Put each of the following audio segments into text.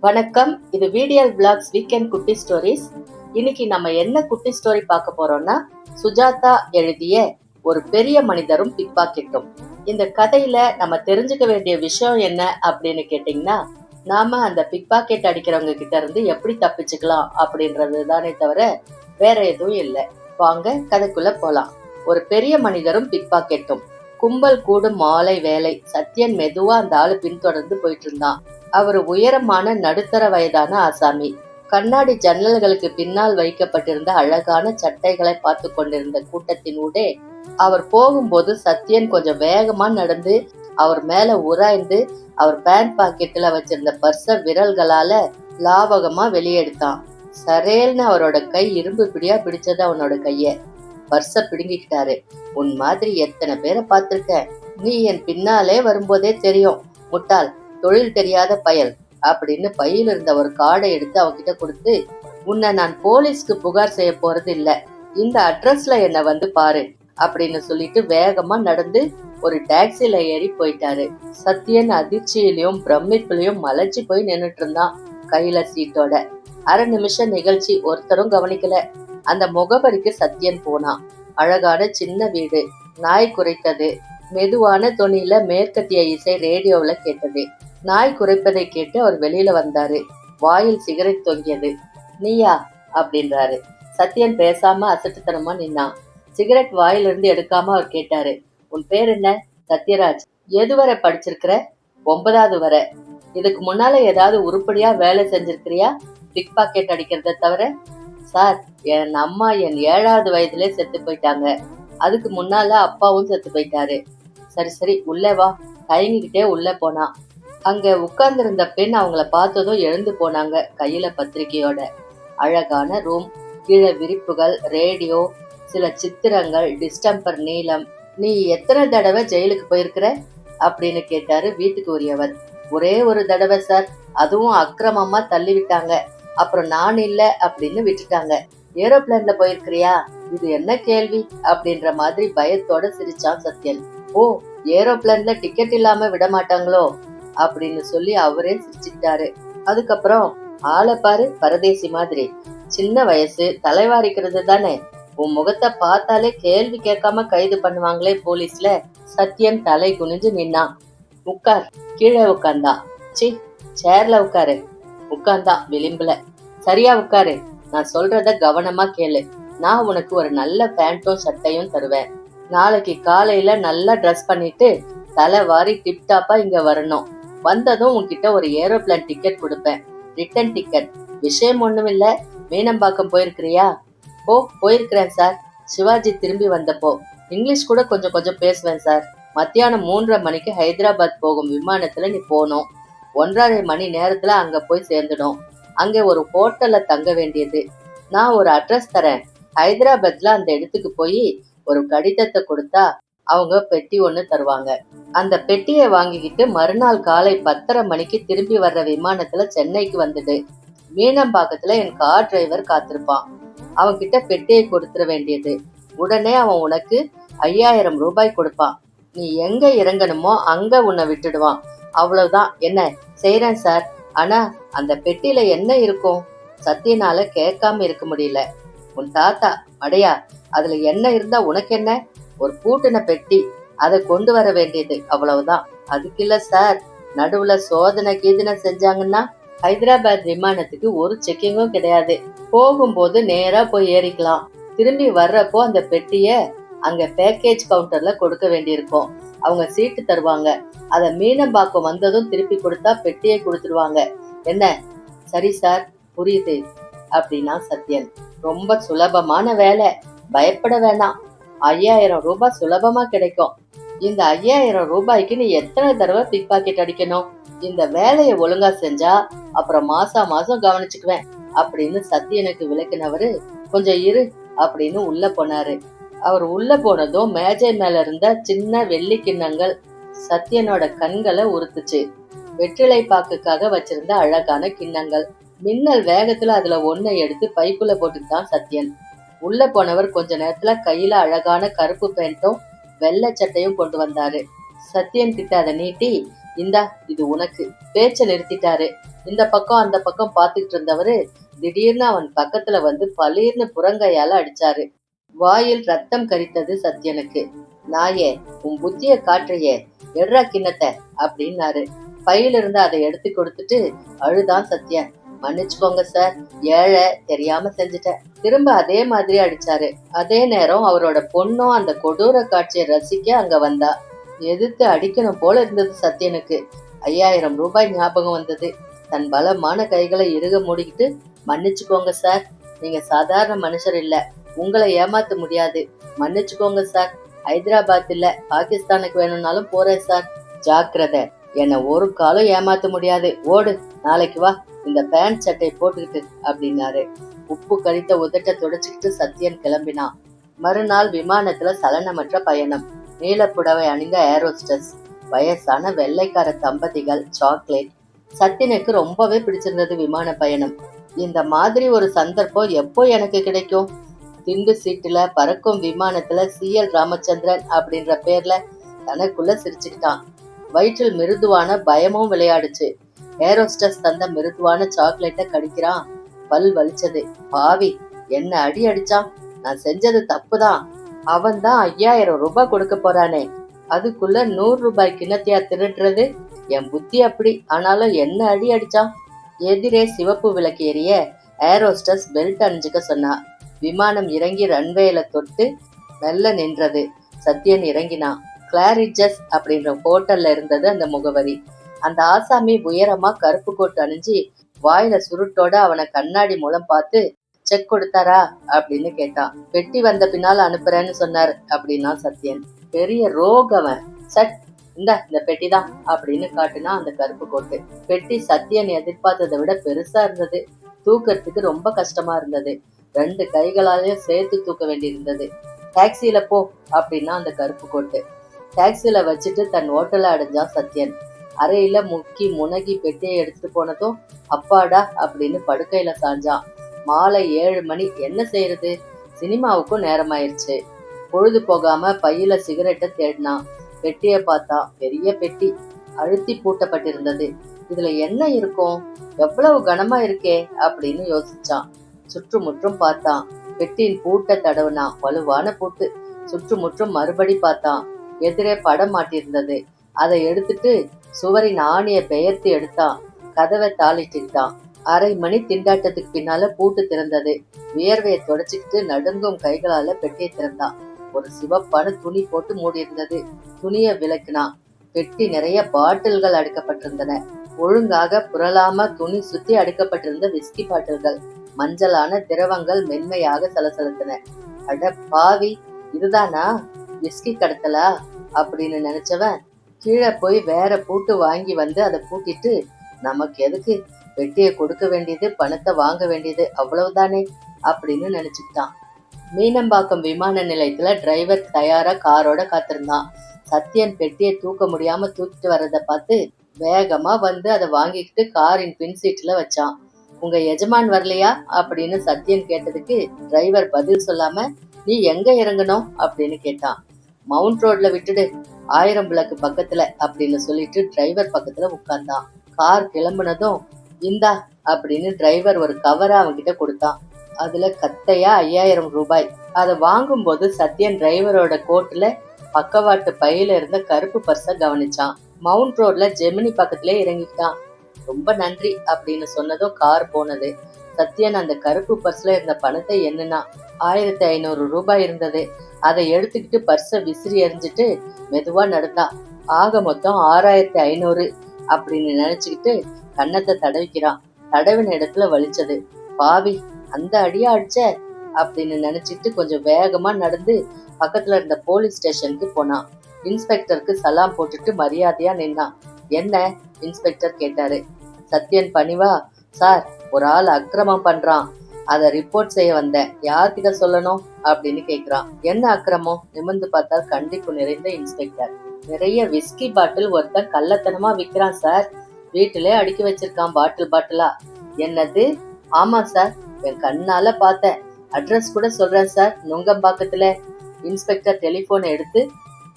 வணக்கம். இது VDL Vlogs weekend குட்டி ஸ்டோரிஸ். இன்னைக்கு நம்ம என்ன குட்டி ஸ்டோரி பார்க்க போறோம்னா, சுஜாதா எழுதிய ஒரு பெரிய மனிதரும் பிக் பாக்கெட்டும். இந்த கதையில நம்ம தெரிஞ்சுக்க வேண்டிய விஷயம் என்ன அப்படின்னு கேட்டீங்கன்னா, நாம அந்த பிக் பாக்கெட் அடிக்கிறவங்க கிட்ட இருந்து எப்படி தப்பிச்சுக்கலாம் அப்படின்றது தானே தவிர வேற எதுவும் இல்லை. வாங்க கதைக்குள்ள போலாம். ஒரு பெரிய மனிதரும் பிக் பாக்கெட்டும். கும்பல் கூடும் மாலை வேலை. சத்யன் மெதுவா அந்த ஆளு பின்தொடர்ந்து போயிட்டு இருந்தான். அவர் உயரமான நடுத்தர வயதான ஆசாமி. கண்ணாடி ஜன்னல்களுக்கு பின்னால் வைக்கப்பட்டிருந்த அழகான சட்டைகளை பார்த்து கொண்டிருந்த கூட்டத்தின் ஊடே அவர் போகும்போது சத்யன் கொஞ்சம் வேகமா நடந்து அவர் மேல உராய்ந்து அவர் பேண்ட் பாக்கெட்ல வச்சிருந்த பர்ஸ விரல்களால லாவகமா வெளியெடுத்தான். சரேல்னு அவரோட கை இரும்பு பிடியா பிடிச்சது அவனோட கைய. பர்ஸ பிடுங்கிக்கிட்டாரு. உன் மாதிரி எத்தனை பேரை பார்த்திருக்க, நீ என் பின்னாலே வரும்போதே தெரியும் முட்டாள், தொழில் தெரியாத பயல் அப்படின்னு பையில் இருந்த ஒரு கார்டை எடுத்து அவகிட்ட கொடுத்து, உன்னை நான் போலீஸ்க்கு புகார் செய்ய போறது இல்ல, இந்த அட்ரஸ்ல என்ன வந்து பாரு அப்படின்னு சொல்லிட்டு வேகமா நடந்து ஒரு டாக்ஸில ஏறி போயிட்டாரு. சத்யன் அதிர்ச்சியிலையும் பிரமிப்புலயும் மலைச்சு போய் நின்னுட்டு இருந்தான் கையில சீட்டோட. அரை நிமிஷம் நிகழ்ச்சி ஒருத்தரும் கவனிக்கல. அந்த முகவரிக்கு சத்யன் போனான். அழகான சின்ன வீடு. நாய் குரைத்தது. மெதுவான தொனியில மேற்கத்திய இசை ரேடியோவுல கேட்டது. நாய் குரைப்பதை கேட்டு அவர் வெளியில வந்தாரு. வாயில் சிகரெட் தொங்கியது. நீயா அப்படின்றாரு. சத்யன் பேசாம அசட்டுத்தனமா நின்னான். சிகரெட் வாயிலிருந்து எடுக்காம அவர் கேட்டாரு, உன் பேர் என்ன? சத்யராஜ். எதுவரை படிச்சிருக்கிற? 9வது வரை. இதுக்கு முன்னால ஏதாவது உருப்படியா வேலை செஞ்சிருக்கிறியா? பிக் பாக்கெட் அடிக்கிறத தவிர? சார், என் அம்மா என் 7வது வயதுல செத்து போயிட்டாங்க. அதுக்கு முன்னால அப்பாவும் செத்து போயிட்டாரு. சரி சரி உள்ளே வா. தயங்கிக்கிட்டே உள்ள போனா. அங்க உட்கார்ந்திருந்த பெண் அவங்கள பார்த்ததும் எழுந்து போனாங்க கையில பத்திரிகையோட. அழகான ரூம், கீழே விரிப்புகள், ரேடியோ, சில சித்திரங்கள், டிஸ்டம்பர் நீளம். நீ எத்தனை தடவை ஜெயிலுக்கு போயிருக்கிற அப்படின்னு கேட்டாரு வீட்டுக்கு உரியவர். ஒரே ஒரு தடவை சார், அதுவும் அக்கிரமமா தள்ளி விட்டாங்க. அப்புறம் நான் இல்ல அப்படின்னு விட்டுட்டாங்க. ஏரோப்ளேன்ல போயிருக்கிறியா? இது என்ன கேள்வி அப்படின்ற மாதிரி பயத்தோட சிரிச்சான் சத்யன். ஓ, ஏரோப்ளேன்ல டிக்கெட் இல்லாம விட மாட்டாங்களோ அப்படின்னு சொல்லி அவரே சிரிச்சுக்கிட்டாரு. அதுக்கப்புறம் ஆளை பாரு, பரதேசி மாதிரி. சின்ன வயசு, தலைவாரிக்கிறது தானே. உன் முகத்தை பார்த்தாலே கேள்வி கேட்காம கைது பண்ணுவாங்களே போலீஸ்ல. சத்யன் தலை குனிஞ்சு நின்னான். உட்கார். கீழே உட்கார்ந்தா. சி, சேர்ல உட்காரு. உட்கார்ந்தான் விளிம்புல. சரியா உட்காரு. நான் சொல்றத கவனமா கேளு. நான் உனக்கு ஒரு நல்ல பேண்ட்டும் சட்டையும் தருவேன். நாளைக்கு காலையில நல்லா ட்ரெஸ் பண்ணிட்டு தலை வாரி டிப்டாப்பா இங்க வரணும். வந்ததும் உன்கிட்ட ஒரு ஏரோப்ளேன் டிக்கெட் கொடுப்பேன். Return ticket. விஷயம் ஒண்ணும் இல்ல. மீனம்பாக்கம் போயிருக்கிறியா? ஓ, போயிருக்கிறேன் சார். சிவாஜி திரும்பி வந்தப்போ. இங்கிலீஷ் கூட கொஞ்சம் கொஞ்சம் பேசுவேன் சார். மத்தியானம் 3:30 மணிக்கு ஹைதராபாத் போகும் விமானத்துல நீ போனோம். 1:30 மணி நேரத்துல அங்க போய் சேர்ந்துடும். அங்க ஒரு ஹோட்டல்ல தங்க வேண்டியது. நான் ஒரு அட்ரஸ் தரேன். ஹைதராபாத்ல அந்த இடத்துக்கு போய் ஒரு கடிதத்தை கொடுத்தா அவங்க பெட்டி ஒண்ணு தருவாங்க. அந்த பெட்டியை வாங்கிக்கிட்டு மறுநாள் காலை 10:30 மணிக்கு திரும்பி வர்ற விமானத்துல சென்னைக்கு வந்துடு. மீனம்பாக்கத்துல என் கார் டிரைவர் காத்திருப்பான். அவன் கிட்ட பெட்டியை கொடுத்துட வேண்டியது. உடனே அவன் உனக்கு 5000 ரூபாய் கொடுப்பான். நீ எங்க இறங்கணுமோ அங்க உன்னை விட்டுடுவான். அவ்வளவுதான். என்ன? செய்றேன் சார். ஆனா அந்த பெட்டியில என்ன இருக்கும்? சத்தியனால கேட்காம இருக்க முடியல. உன் தாத்தா அடையா, அதுல என்ன இருந்தா உனக்கு என்ன? ஒரு பூட்டின பெட்டி. அதை கொண்டு வர வேண்டியது, அவ்வளவுதான். அதுக்கு இல்ல சார், நடுவுல சோதனை கீதனை செஞ்சாங்கன்னா ஹைதராபாத் விமானத்துக்கு ஒரு செக்கிங்கும் கிடையாது. போகும்போது நேரா போய் ஏறிக்கலாம். திரும்பி வர்றப்போ அந்த பெட்டிய அங்க பேக்கேஜ் கவுண்டர்ல கொடுக்க வேண்டியிருக்கும். அவங்க சீட்டு தருவாங்க. அத மீனம்பாக்கம் வந்ததும் திருப்பி கொடுத்தா பெட்டியை கொடுத்துருவாங்க. என்ன? சரி சார், புரியுது அப்படின்னா சத்யன். ரொம்ப சுலபமான வேலை, பயப்பட வேணாம். 5000 ரூபாய் சுலபமா கிடைக்கும். இந்த 5000 ரூபாய்க்கு நீ எத்தனை தடவை பிக் பாக்கெட் அடிக்கணும்? இந்த வேலையை ஒழுங்கா செஞ்சா அப்புறம் மாசம் கவனிச்சுக்குவேன் அப்படின்னு சத்யனுக்கு விளக்குனவரு, கொஞ்சம் இரு அப்படின்னு உள்ள போனாரு. அவர் உள்ள போனதும் மேஜை மேல இருந்த சின்ன வெள்ளி கிண்ணங்கள் சத்யனோட கண்களை உறுத்துச்சு. வெற்றிலை பாக்குக்காக வச்சிருந்த அழகான கிண்ணங்கள். மின்னல் வேகத்துல அதுல ஒன்னை எடுத்து பைக்குள்ள போட்டுக்கிட்டான் சத்யன். உள்ள போனவர் கொஞ்ச நேரத்துல கையில அழகான கருப்பு பேண்ட்டும் வெள்ளை சட்டையும் கொண்டு வந்தாரு. சத்யன் கிட்ட அதை நீட்டி, இந்தா இது உனக்கு. பேச்ச நிறுத்திட்டாரு. இந்த பக்கம் அந்த பக்கம் பாத்துக்கிட்டு இருந்தவரு திடீர்னு அவன் பக்கத்துல வந்து பளீர்னு புறங்கையால அடிச்சாரு. வாயில் ரத்தம் கரித்தது சத்யனுக்கு. நாயே, உன் புத்திய காட்டுறியே, எடுறா கிண்ணத்தை அப்படின்னாரு. பையில இருந்து அதை எடுத்து கொடுத்துட்டு அழுதான் சத்யன். மன்னிச்சுக்கோங்க சார், ஏழை, தெரியாம செஞ்சுட்டேன். திரும்ப அதே மாதிரி அடிச்சாரு. அதே நேரம் அவரோட பொண்ணும் அந்த கொடூர காட்சியை ரசிக்க அங்க வந்தா. எதிர்த்து அடிக்கணும் போல இருந்தது சத்யனுக்கு. 5000 ரூபாய் ஞாபகம் வந்தது. தன் பலமான கைகளை இறுக மூடிக்கிட்டு, மன்னிச்சுக்கோங்க சார், நீங்க சாதாரண மனுஷர் இல்ல, உங்களை ஏமாத்த முடியாது, மன்னிச்சுக்கோங்க சார், ஹைதராபாத் இல்ல பாகிஸ்தானுக்கு வேணும்னாலும் போறேன் சார், ஜாக்கிரதை, என்னை ஒரு காலம் ஏமாத்த முடியாது, ஓடு, நாளைக்கு வா, இந்த பேண்ட் சட்டை போட்டுக்கிட்டு அப்படின்னாரு. உப்பு கரித்த உதட்ட துடைச்சுக்கிட்டு சத்யன் கிளம்பினான். மறுநாள் விமானத்துல சலனமற்ற பயணம். நீலப்புடவை அணிந்த ஏரோஸ்டஸ், வயசான வெள்ளைக்கார தம்பதிகள், சாக்லேட். சத்யனுக்கு ரொம்பவே பிடிச்சிருந்தது விமான பயணம். இந்த மாதிரி ஒரு சந்தர்ப்பம் எப்போ எனக்கு கிடைக்கும்? திண்டு சீட்டுல பறக்கும் விமானத்துல CL ராமச்சந்திரன் அப்படின்ற பேர்ல தனக்குள்ள சிரிச்சுக்கிட்டான். வயிற்றில் மிருதுவான பயமும் விளையாடுச்சு. ஏரோஸ்டஸ் தந்த மிருதுவான சாக்லேட்டை கடிக்கிறான். பல் வலிச்சது. பாவி, என்ன அடி அடிச்சான். நான் செஞ்சது தப்புதான். அவன் தான் 5000 ரூபாய் கொடுக்க போறானே, அதுக்குள்ள 100 ரூபாய் கிண்ணத்தையா திருடுறது? என் புத்தி அப்படி. ஆனாலும் என்ன அடி அடிச்சான். எதிரே சிவப்பு விளக்கு எரிய ஏரோஸ்டஸ் பெல்ட் அணிஞ்சுக்க சொன்னா. விமானம் இறங்கி ரன்வேல தொட்டு மெல்ல நின்றது. சத்யன் இறங்கினான். கிளாரிட்ஜஸ் அப்படின்ற ஹோட்டல்ல இருந்தது அந்த முகவரி. அந்த ஆசாமி உயரமா கருப்பு கோட்டு அணிஞ்சு வாயில சுருட்டோட அவனை கண்ணாடி மூலம் பார்த்து, செக் கொடுத்தாரா அப்படின்னு கேட்டான். பெட்டி வந்த பின்னால அனுப்புறேன்னு சொன்னார் அப்படின்னா சத்யன். பெரிய ரோகவன். சட், இந்த பெட்டி தான் அப்படின்னு காட்டுனா அந்த கருப்பு கோட்டு. பெட்டி சத்யன் எதிர்பார்த்ததை விட பெருசா இருந்தது. தூக்கறதுக்கு ரொம்ப கஷ்டமா இருந்தது. 2 கைகளாலையும் சேர்த்து தூக்க வேண்டியிருந்தது. டாக்ஸியில போ அப்படின்னா அந்த கருப்பு கோட்டு. டாக்ஸில வச்சுட்டு தன் ஹோட்டலை அடைஞ்சான் சத்யன். அறையில முக்கி முனகி பெட்டியை எடுத்துட்டு போனதும் அப்பாடா அப்படின்னு படுக்கையில சாஞ்சான். மாலை 7 மணி. என்ன செய்யறது? சினிமாவுக்கும் நேரமாயிருச்சு. பொழுது போகாம பையில சிகரெட்டை தேடினான். பெட்டியை பார்த்தான். பெரிய பெட்டி, அழுத்தி பூட்டப்பட்டிருந்தது. இதுல என்ன இருக்கும்? எவ்வளவு கனமா இருக்கே அப்படின்னு யோசிச்சான். சுற்றுமுற்றும் பார்த்தான். பெட்டியின் பூட்டை தடவுனான். வலுவான பூட்டு. சுற்றுமுற்றும் மறுபடி பார்த்தான். எதிரே படம் மாட்டிருந்தது. அதை எடுத்துட்டு சுவரின் ஆணியை பெயர்த்து எடுத்தான். கதவை தாளிட்டுட்டான். 1/2 மணி திண்டாட்டத்துக்கு பின்னால பூட்டு திறந்தது. வியர்வையை தொடச்சிக்கிட்டு நடுங்கும் கைகளால பெட்டியை திறந்தான். ஒரு சிவப்பான துணி போட்டு மூடி இருந்தது. துணியை விளக்கினான். பெட்டி நிறைய பாட்டில்கள் அடுக்கப்பட்டிருந்தன. ஒழுங்காக புரளாம துணி சுத்தி அடுக்கப்பட்டிருந்த விஸ்கி பாட்டில்கள். மஞ்சளான திரவங்கள் மென்மையாக சலசலத்தன. அட பாவி, இதுதானா விஸ்கி கடத்தலா அப்படின்னு நினைச்சவன் கீழே போய் வேற பூட்டு வாங்கி வந்து அதை பூட்டிட்டு, நமக்கு எதுக்கு, பெட்டியை கொடுக்க வேண்டியது, பணத்தை வாங்க வேண்டியது, அவ்வளவுதானே அப்படின்னு நினைச்சுக்கிட்டான். மீனம்பாக்கம் விமான நிலையத்துல டிரைவர் தயாரா காரோட காத்திருந்தான். சத்யன் பெட்டியை தூக்க முடியாம தூக்கிட்டு வர்றதை பார்த்து வேகமா வந்து அதை வாங்கிக்கிட்டு காரின் பின் சீட்ல வச்சான். உங்க எஜமான் வரலையா அப்படின்னு சத்யன் கேட்டதுக்கு டிரைவர் பதில் சொல்லாம, நீ எங்க இறங்கணும் அப்படின்னு கேட்டான். மவுண்ட் ரோட்ல விட்டுடு, 1000 விளக்கு பக்கத்துல அப்படின்னு சொல்லிட்டு டிரைவர் பக்கத்துல உட்கார்ந்தான். கார் கிளம்புனதும் இந்தா அப்படின்னு டிரைவர் ஒரு கவரை அவன்கிட்ட கொடுத்தான். அதுல கத்தையா 5000 ரூபாய். அதை வாங்கும்போது சத்யன் டிரைவரோட கோட்டுல பக்கவாட்டு பையில இருந்த கருப்பு பர்ஸ கவனிச்சான். மவுண்ட் ரோட்ல ஜெமினி பக்கத்திலே இறங்கிட்டான். ரொம்ப நன்றி அப்படின்னு சொன்னதும் கார் போனது. சத்யன் அந்த கருப்பு பர்ஸ்ல இருந்த பணத்தை எண்ணுனா. 1500 ரூபாய் இருந்தது. அதை எடுத்துக்கிட்டு பர்ஸை விசிறி எறிஞ்சிட்டு மெதுவா நடந்தான். ஆக மொத்தம் 6500 அப்படின்னு நினைச்சுக்கிட்டு கன்னத்தை தடவிக்கிறான். தடவின இடத்துல வலிச்சது. பாவி, அந்த அடியா அடிச்ச அப்படின்னு நினைச்சிட்டு கொஞ்சம் வேகமா நடந்து பக்கத்துல இருந்த போலீஸ் ஸ்டேஷனுக்கு போனான். இன்ஸ்பெக்டருக்கு சலாம் போட்டுட்டு மரியாதையா நின்னான். என்ன இன்ஸ்பெக்டர் கேட்டாரு. சத்யன் பணிவா, சார், ஒரு ஆள் அக்கிரமம் பண்றான், அதை ரிப்போர்ட் செய்ய வந்தேன், யார்கிட்ட சொல்லணும் அப்படின்னு கேக்குறான். என்ன அக்கிரமம்? நிமிர்ந்து பார்த்தால் கண்டிப்பு நிறைந்த இன்ஸ்பெக்டர். நிறைய விஸ்கி பாட்டில் ஒருத்தன் கள்ளத்தனமா விற்கிறான் சார். வீட்டிலே அடுக்கி வச்சிருக்கான் பாட்டிலா. என்னது? ஆமா சார், என் கண்ணால பார்த்தேன். அட்ரஸ் கூட சொல்றேன் சார், நுங்கம்பாக்கத்துல. இன்ஸ்பெக்டர் டெலிபோனை எடுத்து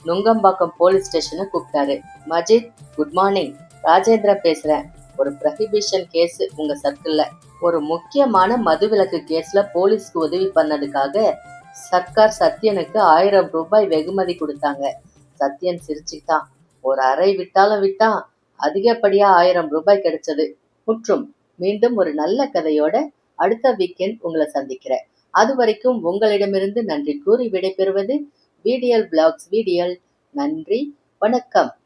நுங்கம்பாக்கம் போலீஸ் ஸ்டேஷனை கூப்பிட்டாரு. மஜித், குட் மார்னிங், ராஜேந்திரா பேசுறேன். ஒரு ப்ரொஹிபிஷன் கேஸ் உங்க சர்க்கிள்ல. ஒரு முக்கியமான மதுவிலக்கு கேஸ்ல போலீஸ்க்கு உதவி பண்ணதுக்காக சர்க்கார் சத்யனுக்கு 1000 ரூபாய் வெகுமதி கொடுத்தாங்க. சத்யன் சிரிச்சுக்கிட்டான். ஒரு அறை விட்டாலும் விட்டான், அதிகப்படியா 1000 ரூபாய் கிடைச்சது. முற்றும். மீண்டும் ஒரு நல்ல கதையோட அடுத்த வீக்கெண்ட் உங்களை சந்திக்கிறேன். அது வரைக்கும் உங்களிடமிருந்து நன்றி கூறி விடைபெறுவது VDL Vlogs VDL. நன்றி, வணக்கம்.